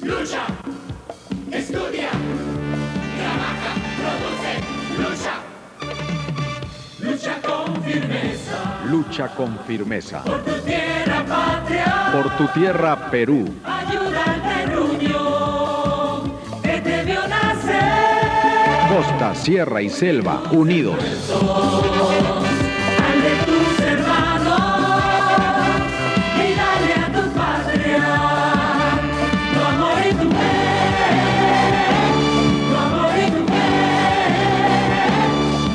lucha, estudia, trabaja, produce, lucha. Lucha con firmeza. Lucha con firmeza. Por tu tierra patria. Por tu tierra Perú. Ayuda al terruño que te vio nacer. Costa, sierra y selva unidos. Al de tus hermanos y dale a tu patria tu amor y tu fe, tu amor y tu fe,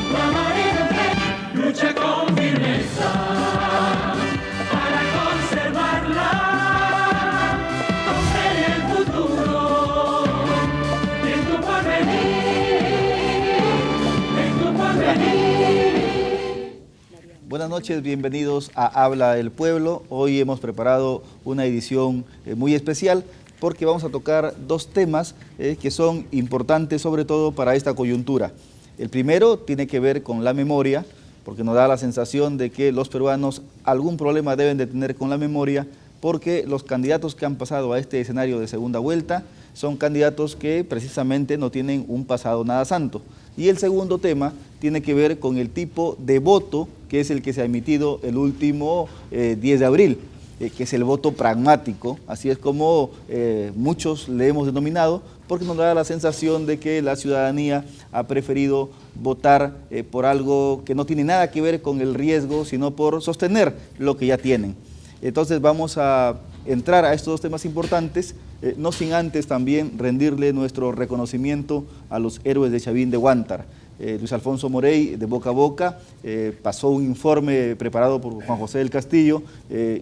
tu amor y tu fe. Lucha con firmeza para conservarla, con fe en el futuro y en tu porvenir, en tu porvenir. Buenas noches, bienvenidos a Habla el Pueblo. Hoy hemos preparado una edición muy especial porque vamos a tocar dos temas que son importantes sobre todo para esta coyuntura. El primero tiene que ver con la memoria, porque nos da la sensación de que los peruanos algún problema deben de tener con la memoria, porque los candidatos que han pasado a este escenario de segunda vuelta son candidatos que precisamente no tienen un pasado nada santo. Y el segundo tema tiene que ver con el tipo de voto que es el que se ha emitido el último 10 de abril, que es el voto pragmático, así es como muchos le hemos denominado, porque nos da la sensación de que la ciudadanía ha preferido votar por algo que no tiene nada que ver con el riesgo, sino por sostener lo que ya tienen. Entonces vamos a entrar a estos dos temas importantes, no sin antes también rendirle nuestro reconocimiento a los héroes de Chavín de Huántar. Luis Alfonso Morey, de Boca a Boca, pasó un informe preparado por Juan José del Castillo,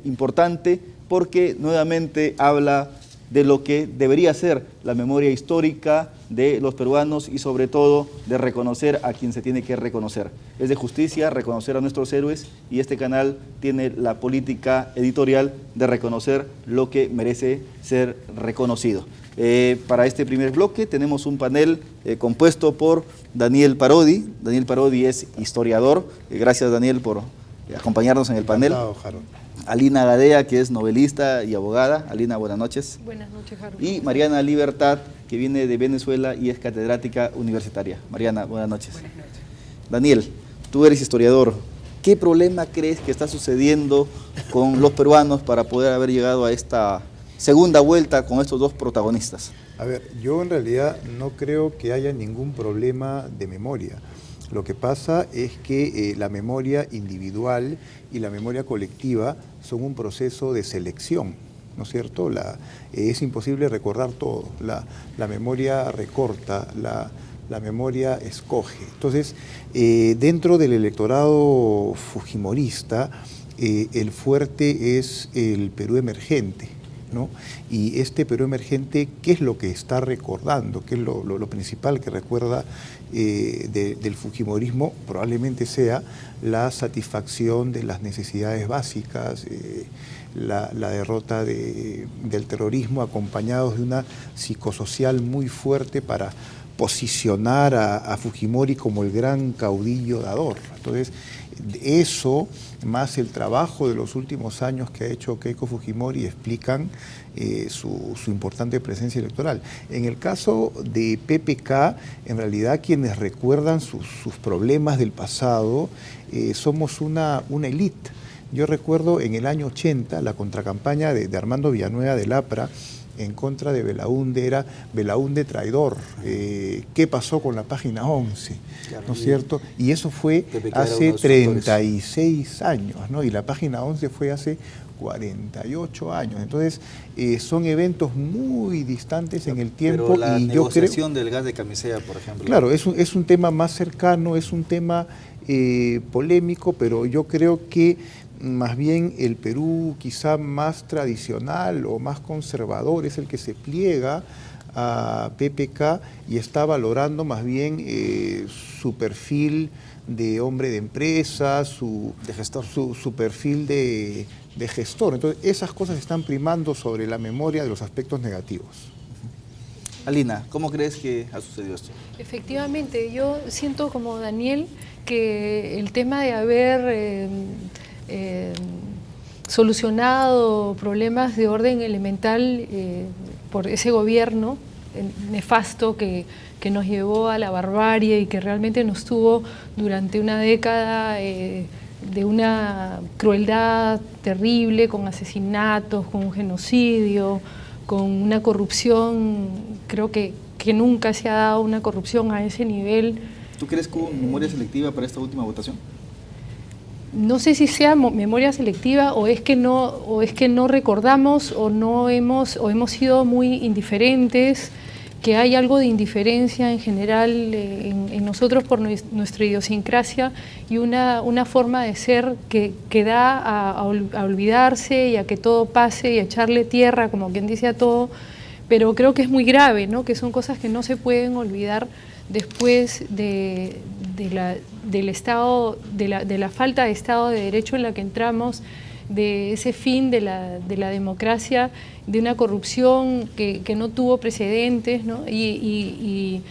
importante porque nuevamente habla de lo que debería ser la memoria histórica de los peruanos y sobre todo de reconocer a quien se tiene que reconocer. Es de justicia reconocer a nuestros héroes y este canal tiene la política editorial de reconocer lo que merece ser reconocido. Para este primer bloque tenemos un panel compuesto por Daniel Parodi. Daniel Parodi es historiador. Gracias, Daniel, por acompañarnos en el panel. Encantado, Alina Gadea, que es novelista y abogada. Alina, buenas noches. Buenas noches, Harold. Y Mariana Libertad, que viene de Venezuela y es catedrática universitaria. Mariana, buenas noches. Buenas noches. Daniel, tú eres historiador. ¿Qué problema crees que está sucediendo con los peruanos para poder haber llegado a esta segunda vuelta con estos dos protagonistas? A ver, yo en realidad no creo que haya ningún problema de memoria. Lo que pasa es que la memoria individual y la memoria colectiva son un proceso de selección, ¿no es cierto? Es imposible recordar todo. La memoria recorta, la memoria escoge. Entonces, dentro del electorado fujimorista, el fuerte es el Perú emergente, ¿no? Y este Perú emergente, ¿qué es lo que está recordando? ¿Qué es lo principal que recuerda del fujimorismo? Probablemente sea la satisfacción de las necesidades básicas, la derrota del terrorismo, acompañados de una psicosocial muy fuerte para posicionar a Fujimori como el gran caudillo dador. Entonces, eso, más el trabajo de los últimos años que ha hecho Keiko Fujimori, explican su importante presencia electoral. En el caso de PPK, en realidad quienes recuerdan sus problemas del pasado somos una élite. Yo recuerdo en el año 80 la contracampaña de Armando Villanueva del APRA en contra de Belaúnde, era Belaúnde traidor. ¿Qué pasó con la página 11? ¿No es cierto? Y eso fue hace 36 años, ¿no? Y la página 11 fue hace 48 años. Entonces, son eventos muy distantes en el tiempo. Pero la y negociación del gas de Camisea, por ejemplo. Claro, es un tema más cercano, es un tema polémico, pero yo creo que más bien el Perú quizá más tradicional o más conservador es el que se pliega a PPK y está valorando más bien su perfil de hombre de empresa, su perfil de gestor. Entonces esas cosas están primando sobre la memoria de los aspectos negativos. Alina, ¿cómo crees que ha sucedido esto? Efectivamente, yo siento como Daniel que el tema de haber solucionado problemas de orden elemental por ese gobierno nefasto que nos llevó a la barbarie y que realmente nos tuvo durante una década de una crueldad terrible, con asesinatos, con un genocidio, con una corrupción, creo que nunca se ha dado una corrupción a ese nivel. ¿Tú crees que hubo memoria selectiva para esta última votación? No sé si sea memoria selectiva o es que no recordamos o hemos sido muy indiferentes, que hay algo de indiferencia en general en nosotros por nuestra idiosincrasia y una forma de ser que da a olvidarse y a que todo pase y a echarle tierra, como quien dice, a todo, pero creo que es muy grave, ¿no? Que son cosas que no se pueden olvidar después de la falta de Estado de Derecho en la que entramos, de ese fin de la democracia, de una corrupción que no tuvo precedentes, ¿no? Y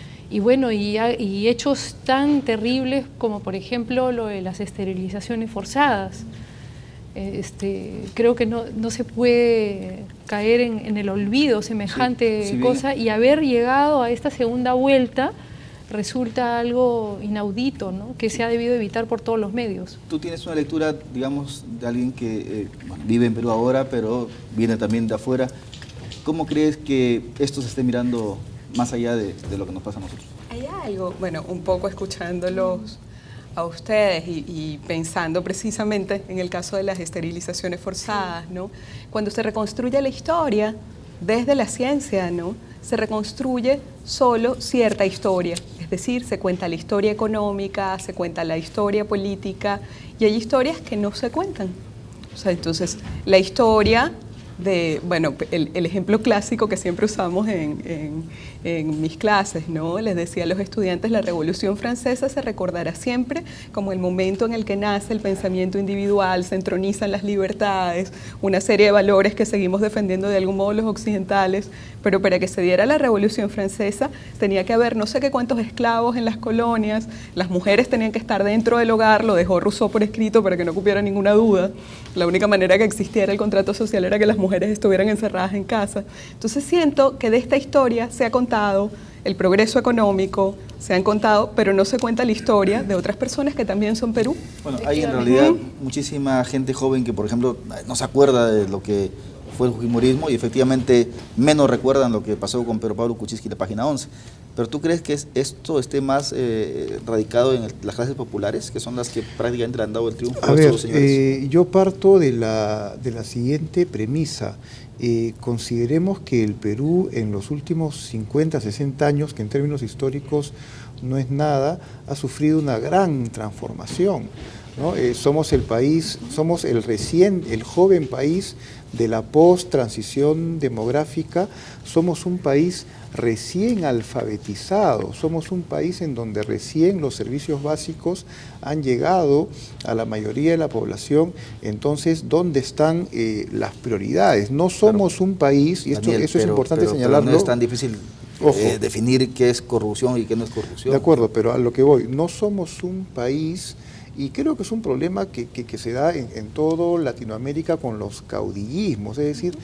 hechos tan terribles como, por ejemplo, lo de las esterilizaciones forzadas. Creo que no se puede caer en el olvido semejante cosa, y haber llegado a esta segunda vuelta resulta algo inaudito, ¿no? Que se ha debido evitar por todos los medios. Tú tienes una lectura, digamos, de alguien que vive en Perú ahora, pero viene también de afuera. ¿Cómo crees que esto se esté mirando más allá de lo que nos pasa a nosotros? Hay algo, bueno, un poco escuchándolos a ustedes y pensando precisamente en el caso de las esterilizaciones forzadas, ¿no? Cuando se reconstruye la historia desde la ciencia, ¿no? Se reconstruye solo cierta historia, es decir, se cuenta la historia económica, se cuenta la historia política, y hay historias que no se cuentan. O sea, entonces, la historia de, bueno, el ejemplo clásico que siempre usamos en mis clases, ¿no? Les decía a los estudiantes, la Revolución Francesa se recordará siempre como el momento en el que nace el pensamiento individual, se entronizan las libertades, una serie de valores que seguimos defendiendo de algún modo los occidentales, pero para que se diera la Revolución Francesa tenía que haber no sé qué cuántos esclavos en las colonias, las mujeres tenían que estar dentro del hogar, lo dejó Rousseau por escrito para que no cupiera ninguna duda, la única manera que existiera el contrato social era que las mujeres estuvieran encerradas en casa. Entonces siento que de esta historia se ha contado el progreso económico, se han contado, pero no se cuenta la historia de otras personas que también son Perú. Bueno, hay en realidad muchísima gente joven que, por ejemplo, no se acuerda de lo que fue el fujimorismo y efectivamente menos recuerdan lo que pasó con Pedro Pablo Kuczynski en la página 11. Pero ¿tú crees que esto esté más radicado en las clases populares, que son las que prácticamente le han dado el triunfo a estos señores? Yo parto de la siguiente premisa. Consideremos que el Perú en los últimos 50, 60 años, que en términos históricos no es nada, ha sufrido una gran transformación, ¿no? Somos el país, somos el joven país de la post-transición demográfica, somos un país recién alfabetizado, somos un país en donde recién los servicios básicos han llegado a la mayoría de la población. Entonces, ¿dónde están las prioridades? No somos un país, y Daniel, eso es importante señalarlo. Pero no es tan difícil definir qué es corrupción y qué no es corrupción. De acuerdo, pero a lo que voy, no somos un país. Y creo que es un problema que se da en todo Latinoamérica con los caudillismos, es decir,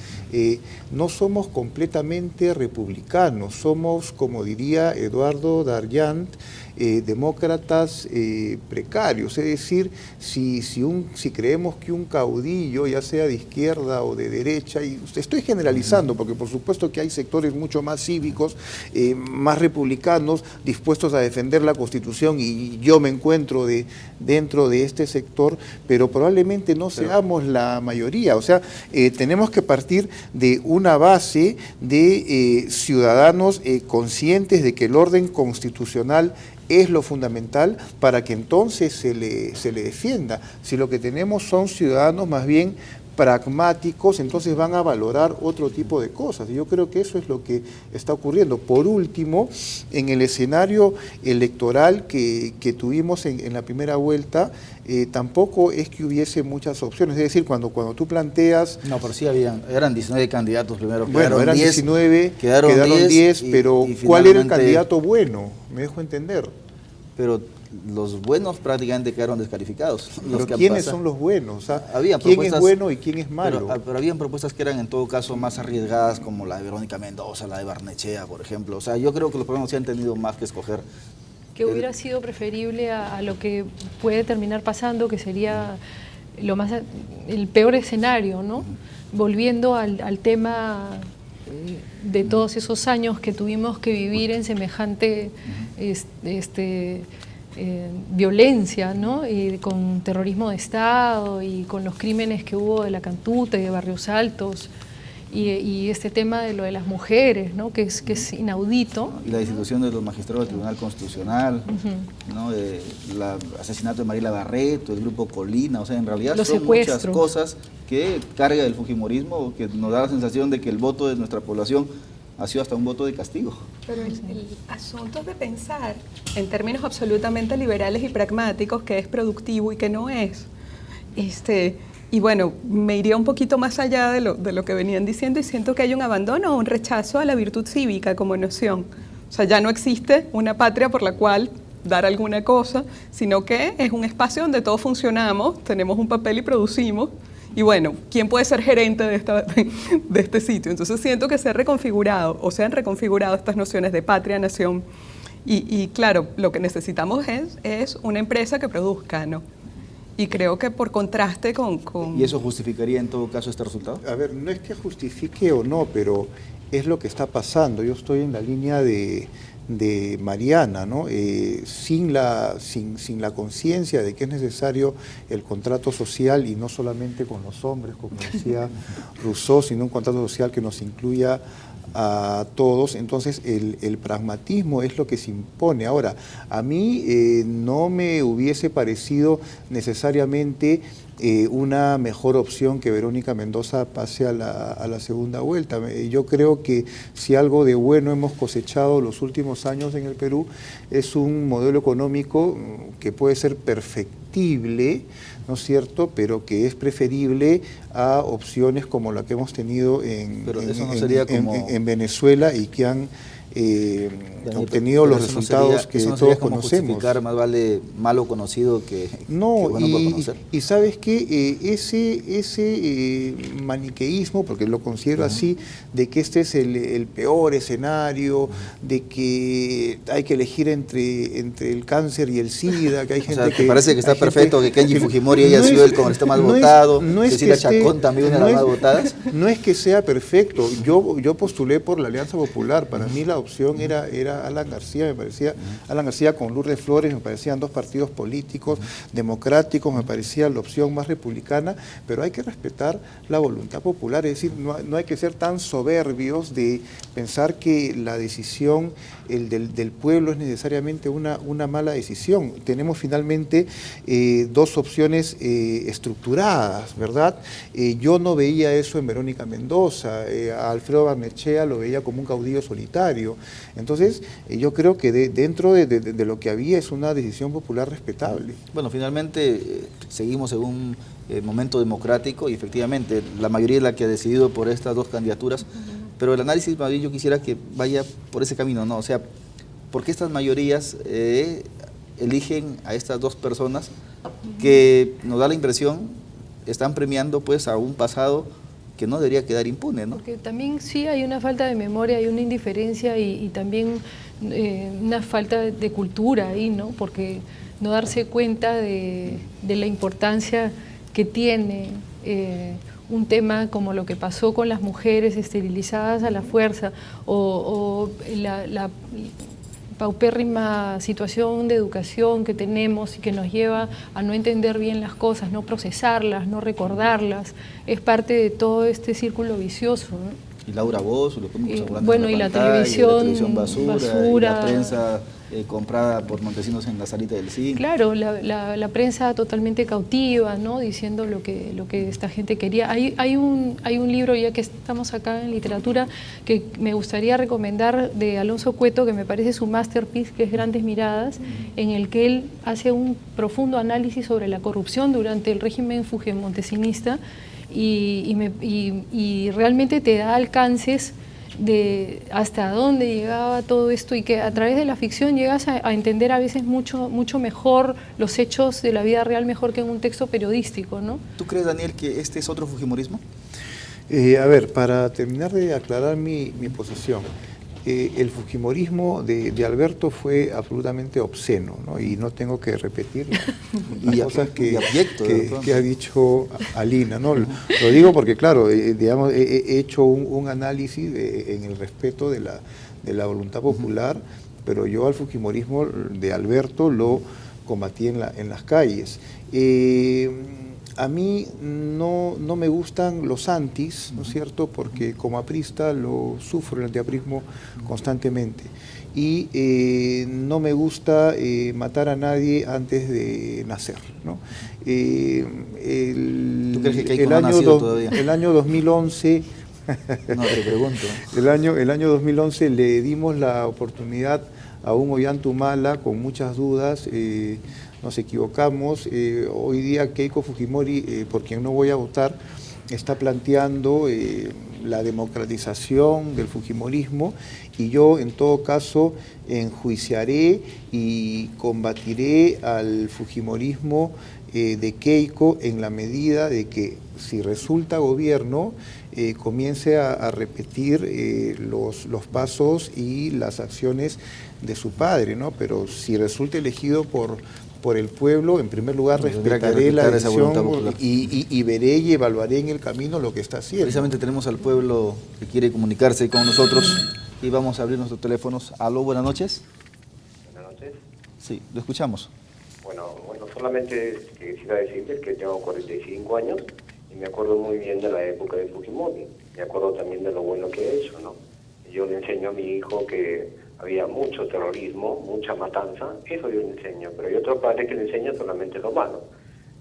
no somos completamente republicanos, somos, como diría Eduardo Darjant, demócratas precarios, es decir, si creemos que un caudillo, ya sea de izquierda o de derecha, y estoy generalizando porque por supuesto que hay sectores mucho más cívicos, más republicanos, dispuestos a defender la Constitución, y yo me encuentro dentro de este sector, pero probablemente no seamos la mayoría. O sea, tenemos que partir de una base de ciudadanos conscientes de que el orden constitucional es lo fundamental para que entonces se le defienda. Si lo que tenemos son ciudadanos más bien pragmáticos, entonces van a valorar otro tipo de cosas. Y yo creo que eso es lo que está ocurriendo. Por último, en el escenario electoral que tuvimos en la primera vuelta, tampoco es que hubiese muchas opciones. Es decir, cuando tú planteas... No, pero sí eran 19 candidatos primero. Bueno, eran 10, 19, quedaron 10, pero ¿cuál era el candidato bueno? Me dejo entender. Pero los buenos prácticamente quedaron descalificados. Pero que han ¿quiénes pasado. son los buenos? O sea, Habían ¿quién es propuestas, bueno y quién es malo? pero habían propuestas que eran en todo caso más arriesgadas, como la de Verónica Mendoza, la de Barnechea, por ejemplo. O sea, yo creo que los peruanos sí han tenido más que escoger. Que hubiera sido preferible a lo que puede terminar pasando, que sería el peor escenario, ¿no? Volviendo al tema de todos esos años que tuvimos que vivir en semejante violencia, ¿no? Y con terrorismo de Estado y con los crímenes que hubo de la Cantuta y de Barrios Altos. Y este tema de lo de las mujeres, ¿no? que es inaudito. Y la destitución de los magistrados del Tribunal Constitucional, ¿no? El asesinato de Mariela Barreto, el grupo Colina, o sea, en realidad Los son secuestros. muchas cosas que carga el fujimorismo, que nos da la sensación de que el voto de nuestra población ha sido hasta un voto de castigo. Pero el asunto es de pensar en términos absolutamente liberales y pragmáticos qué es productivo y qué no es. Y bueno, me iría un poquito más allá de lo que venían diciendo y siento que hay un abandono o un rechazo a la virtud cívica como noción. O sea, ya no existe una patria por la cual dar alguna cosa, sino que es un espacio donde todos funcionamos, tenemos un papel y producimos. Y bueno, ¿quién puede ser gerente de este sitio? Entonces siento que se ha reconfigurado o se han reconfigurado estas nociones de patria, nación. Y claro, lo que necesitamos es una empresa que produzca, ¿no? Y creo que por contraste con... ¿Y eso justificaría en todo caso este resultado? A ver, no es que justifique o no, pero es lo que está pasando. Yo estoy en la línea de Mariana, ¿no? Sin la conciencia de que es necesario el contrato social y no solamente con los hombres, como decía Rousseau, sino un contrato social que nos incluya a todos. Entonces el pragmatismo es lo que se impone. Ahora, a mí no me hubiese parecido necesariamente una mejor opción que Verónica Mendoza pase a la segunda vuelta. Yo creo que si algo de bueno hemos cosechado los últimos años en el Perú es un modelo económico que puede ser perfectible, ¿no es cierto?, pero que es preferible a opciones como la que hemos tenido en Venezuela y que han obtenido los resultados que todos conocemos. Más vale malo conocido que no, bueno por conocer. Y sabes que ese maniqueísmo, porque lo considero así, de que este es el peor escenario, de que hay que elegir entre el cáncer y el SIDA, que hay gente que... parece que está perfecto que Kenji Fujimori haya sido el congresista más votado, Cecilia Chacón también una de las más votadas. No es que sea perfecto, yo postulé por la Alianza Popular, para mí la opción era Alan García, me parecía, Alan García con Lourdes Flores, me parecían dos partidos políticos democráticos, me parecía la opción más republicana, pero hay que respetar la voluntad popular, es decir, no hay que ser tan soberbios de pensar que la decisión del pueblo es necesariamente una mala decisión. Tenemos finalmente dos opciones estructuradas, ¿verdad? Yo no veía eso en Verónica Mendoza, a Alfredo Barnechea lo veía como un caudillo solitario. Entonces, yo creo que dentro de lo que había es una decisión popular respetable. Bueno, finalmente seguimos en un momento democrático y efectivamente la mayoría es la que ha decidido por estas dos candidaturas, pero el análisis más bien yo quisiera que vaya por ese camino, ¿no? O sea, ¿por qué estas mayorías eligen a estas dos personas que nos da la impresión están premiando pues a un pasado que no debería quedar impune, ¿no? Porque también sí hay una falta de memoria, hay una indiferencia y también una falta de cultura ahí, ¿no? Porque no darse cuenta de la importancia que tiene un tema como lo que pasó con las mujeres esterilizadas a la fuerza o la paupérrima situación de educación que tenemos y que nos lleva a no entender bien las cosas, no procesarlas, no recordarlas, es parte de todo este círculo vicioso, ¿no? Y Laura Bozo, lo podemos hablar bueno, en y la pantalla, televisión basura, y la prensa comprada por Montesinos en la salita del cine. Claro, la prensa totalmente cautiva, ¿no? Diciendo lo que esta gente quería. Hay un libro, ya que estamos acá en literatura, que me gustaría recomendar, de Alonso Cueto, que me parece su masterpiece, que es Grandes Miradas, en el que él hace un profundo análisis sobre la corrupción durante el régimen montesinista y realmente te da alcances de hasta dónde llegaba todo esto y que a través de la ficción llegas a entender a veces mucho mejor los hechos de la vida real mejor que en un texto periodístico, ¿no? ¿Tú crees, Daniel, que este es otro fujimorismo? A ver, para terminar de aclarar mi posición, el fujimorismo de Alberto fue absolutamente obsceno, ¿no? Y no tengo que repetir las cosas que ha dicho Alina, ¿no? Lo digo porque, claro, digamos, he hecho un análisis en el respeto de la voluntad popular, pero yo al fujimorismo de Alberto lo combatí en las calles. A mí no me gustan los antis, ¿no es cierto?, porque como aprista lo sufro el antiaprismo constantemente. Y no me gusta matar a nadie antes de nacer, ¿no? ¿Tú crees que Keiko no ha nacido todavía? El año 2011... No, te pregunto. El año 2011 le dimos la oportunidad a un Ollantumala con muchas dudas, nos equivocamos. Hoy día Keiko Fujimori, por quien no voy a votar, está planteando la democratización del fujimorismo, y yo en todo caso enjuiciaré y combatiré al fujimorismo de Keiko en la medida de que, si resulta gobierno, comience a repetir los pasos y las acciones de su padre, ¿no? Pero si resulta elegido por el pueblo, en primer lugar respetaré la decisión y veré y evaluaré en el camino lo que está haciendo. Precisamente tenemos al pueblo que quiere comunicarse con nosotros y vamos a abrir nuestros teléfonos. Aló, buenas noches. Buenas noches. Sí, lo escuchamos. Bueno, solamente quisiera decirles que tengo 45 años y me acuerdo muy bien de la época de Fujimori. Me acuerdo también de lo bueno que he hecho, ¿no? Yo le enseño a mi hijo que había mucho terrorismo, mucha matanza, eso yo le enseño, pero hay otro padre que le enseña solamente lo malo.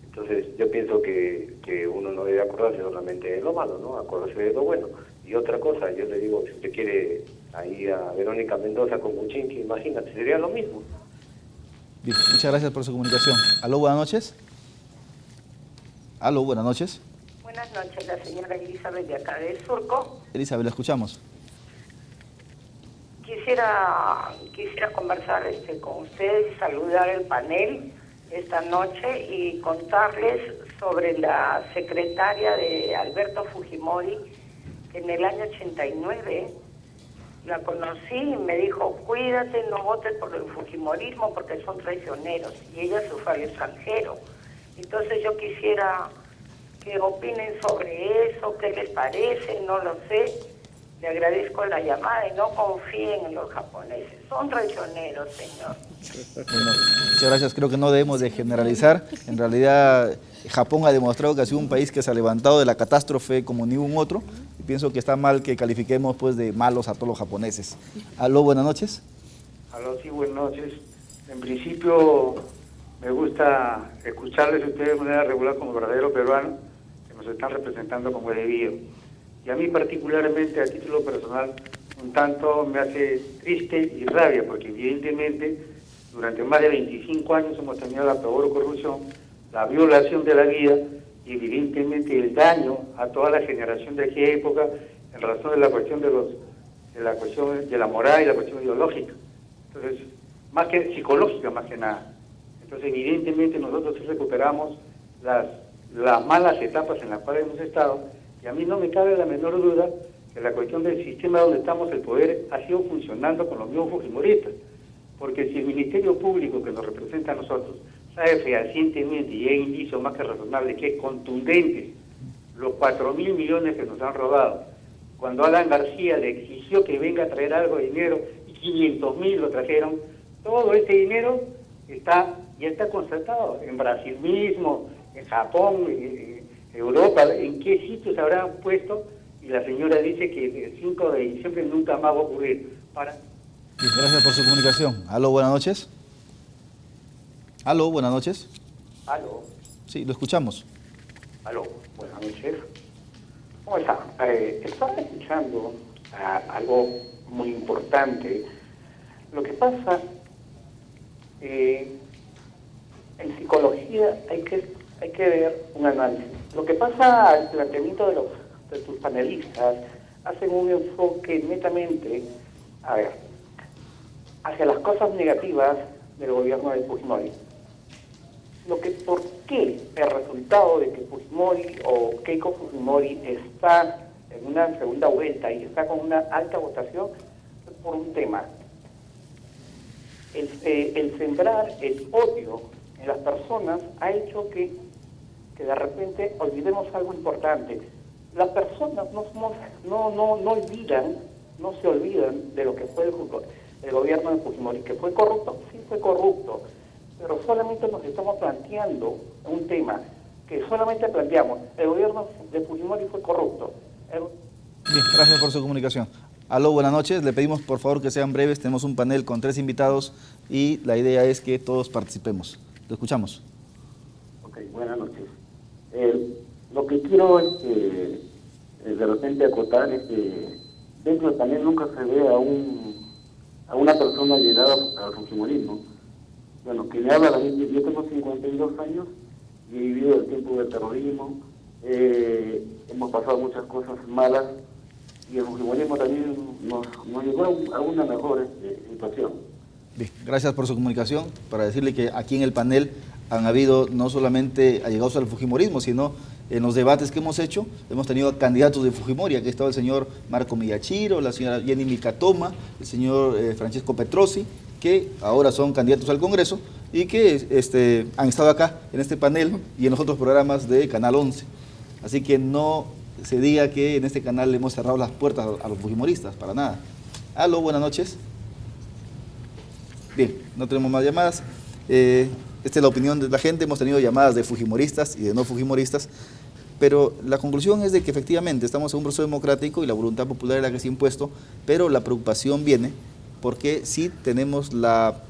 Entonces yo pienso que uno no debe acordarse solamente de lo malo, ¿no? Acordarse de lo bueno. Y otra cosa, yo le digo, si usted quiere ahí a Verónica Mendoza con Kuczynski, imagínate, sería lo mismo. Bien, muchas gracias por su comunicación. Aló, buenas noches. Aló, buenas noches. Buenas noches, la señora Elizabeth de acá del Surco. Elizabeth, la escuchamos. Quisiera conversar con ustedes, saludar el panel esta noche y contarles sobre la secretaria de Alberto Fujimori, que en el año 89 la conocí y me dijo, cuídate, no votes por el fujimorismo porque son traicioneros, y ella se fue al extranjero. Entonces yo quisiera que opinen sobre eso, qué les parece, no lo sé. Le agradezco la llamada y no confíen en los japoneses. Son traicioneros, señor. Bueno, muchas gracias. Creo que no debemos de generalizar. En realidad, Japón ha demostrado que ha sido un país que se ha levantado de la catástrofe como ningún otro. Y pienso que está mal que califiquemos pues, de malos a todos los japoneses. Aló, buenas noches. Aló, sí, buenas noches. En principio, me gusta escucharles a ustedes de manera regular como verdadero peruano, que nos están representando como debido. Y a mí particularmente, a título personal, un tanto me hace triste y rabia, porque evidentemente durante más de 25 años hemos tenido la peor corrupción, la violación de la vida y evidentemente el daño a toda la generación de aquella época en razón de la cuestión de la moral y la cuestión ideológica. Entonces, más que psicológica, más que nada. Entonces, evidentemente nosotros sí recuperamos las malas etapas en las cuales hemos estado. Y a mí no me cabe la menor duda que la cuestión del sistema donde estamos, el poder, ha sido funcionando con los mismos fujimoristas. Porque si el Ministerio Público que nos representa a nosotros sabe fehacientemente y hay indicios más que razonables, que es contundente, los 4.000 millones que nos han robado, cuando Alan García le exigió que venga a traer algo de dinero y 500.000 lo trajeron, todo ese dinero ya está constatado en Brasil mismo, en Japón, Europa, en qué sitios se habrán puesto, y la señora dice que el 5 de diciembre nunca más va a ocurrir. Bien, gracias por su comunicación. Aló, buenas noches. Aló, buenas noches. Aló. Sí, lo escuchamos. Aló, buenas noches. ¿Cómo está? Estaba escuchando algo muy importante. Lo que pasa, en psicología hay que ver un análisis. Lo que pasa al planteamiento de tus panelistas, hacen un enfoque netamente, a ver, hacia las cosas negativas del gobierno de Fujimori. ¿Por qué el resultado de que Fujimori o Keiko Fujimori está en una segunda vuelta y está con una alta votación? Es por un tema. El sembrar el odio en las personas ha hecho que de repente olvidemos algo importante. Las personas no se olvidan de lo que fue el gobierno de Fujimori, que fue corrupto, sí fue corrupto, pero solamente nos estamos planteando un tema que solamente planteamos, el gobierno de Fujimori fue corrupto. Bien, gracias por su comunicación. Aló, buenas noches. Le pedimos por favor que sean breves. Tenemos un panel con 3 invitados y la idea es que todos participemos. Lo escuchamos. Ok, buenas noches. Lo que quiero es de repente acotar es que dentro del panel nunca se ve a una persona llegada al fujimorismo. Bueno, que le habla a la gente, yo tengo 52 años y he vivido el tiempo del terrorismo, hemos pasado muchas cosas malas y el fujimorismo también nos llevó a una mejor situación. Bien, gracias por su comunicación. Para decirle que aquí en el panel han habido no solamente allegados al fujimorismo, sino en los debates que hemos hecho, hemos tenido candidatos de Fujimori. Aquí ha estado el señor Marco Miyachiro, la señora Jenny Micatoma, el señor Francesco Petrosi, que ahora son candidatos al Congreso y que han estado acá en este panel y en los otros programas de Canal 11. Así que no se diga que en este canal le hemos cerrado las puertas a los fujimoristas, para nada. Aló, buenas noches. Bien, no tenemos más llamadas. Esta es la opinión de la gente. Hemos tenido llamadas de fujimoristas y de no fujimoristas, pero la conclusión es de que efectivamente estamos en un proceso democrático y la voluntad popular es la que se ha impuesto, pero la preocupación viene porque sí tenemos la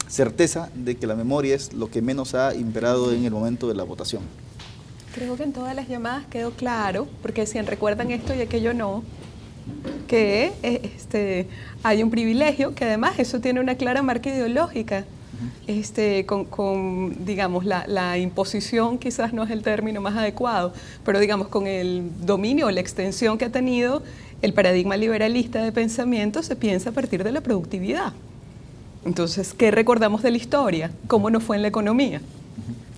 certeza de que la memoria es lo que menos ha imperado en el momento de la votación. Creo que en todas las llamadas quedó claro, porque si recuerdan esto y aquello no, que hay un privilegio, que además eso tiene una clara marca ideológica. Digamos, la imposición quizás no es el término más adecuado, pero digamos con el dominio o la extensión que ha tenido el paradigma liberalista de pensamiento, se piensa a partir de la productividad. Entonces, ¿qué recordamos de la historia? ¿Cómo nos fue en la economía?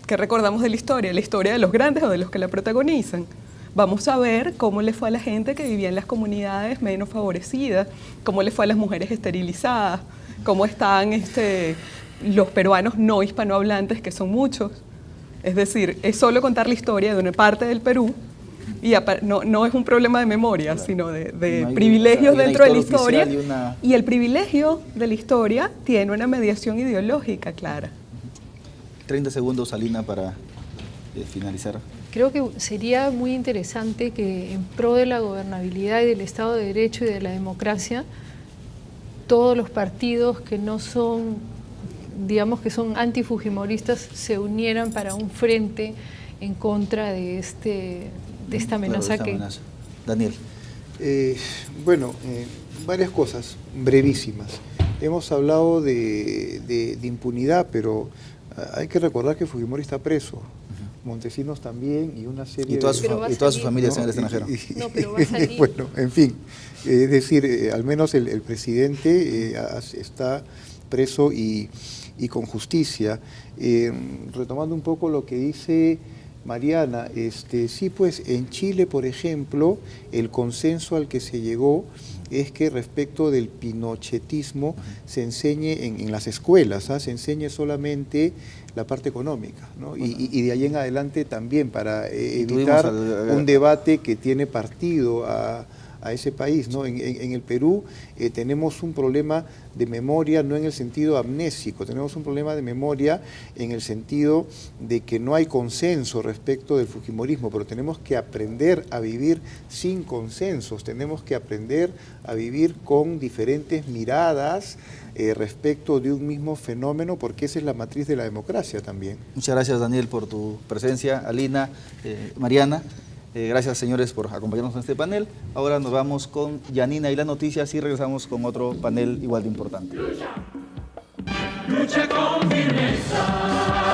¿Qué recordamos de la historia? ¿La historia de los grandes o de los que la protagonizan? Vamos a ver cómo le fue a la gente que vivía en las comunidades menos favorecidas, cómo le fue a las mujeres esterilizadas, cómo están los peruanos no hispanohablantes, que son muchos. Es decir, es solo contar la historia de una parte del Perú y no es un problema de memoria, claro, sino de privilegios dentro de la historia. Y el privilegio de la historia tiene una mediación ideológica clara. 30 segundos, Alina, para finalizar. Creo que sería muy interesante que en pro de la gobernabilidad y del Estado de Derecho y de la democracia, todos los partidos que no son, digamos que son antifujimoristas, se unieran para un frente en contra de esta amenaza. Claro, amenaza. Daniel. Varias cosas brevísimas. Hemos hablado de impunidad, pero hay que recordar que Fujimori está preso. Montesinos también y una serie y todas sus familias en el extranjero. No, pero va a salir. Bueno, en fin, es decir, al menos el presidente está preso y con justicia. Retomando un poco lo que dice Mariana, sí, pues en Chile, por ejemplo, el consenso al que se llegó es que respecto del pinochetismo se enseñe en las escuelas, se enseñe solamente la parte económica, ¿no? Y de ahí en adelante también para evitar un debate que tiene partido a ese país, ¿no? En el Perú tenemos un problema de memoria, no en el sentido amnésico, tenemos un problema de memoria en el sentido de que no hay consenso respecto del fujimorismo, pero tenemos que aprender a vivir sin consensos, tenemos que aprender a vivir con diferentes miradas respecto de un mismo fenómeno, porque esa es la matriz de la democracia también. Muchas gracias, Daniel, por tu presencia, Alina, Mariana. Gracias, señores, por acompañarnos en este panel. Ahora nos vamos con Yanina y las noticias y regresamos con otro panel igual de importante. Lucha con firmeza.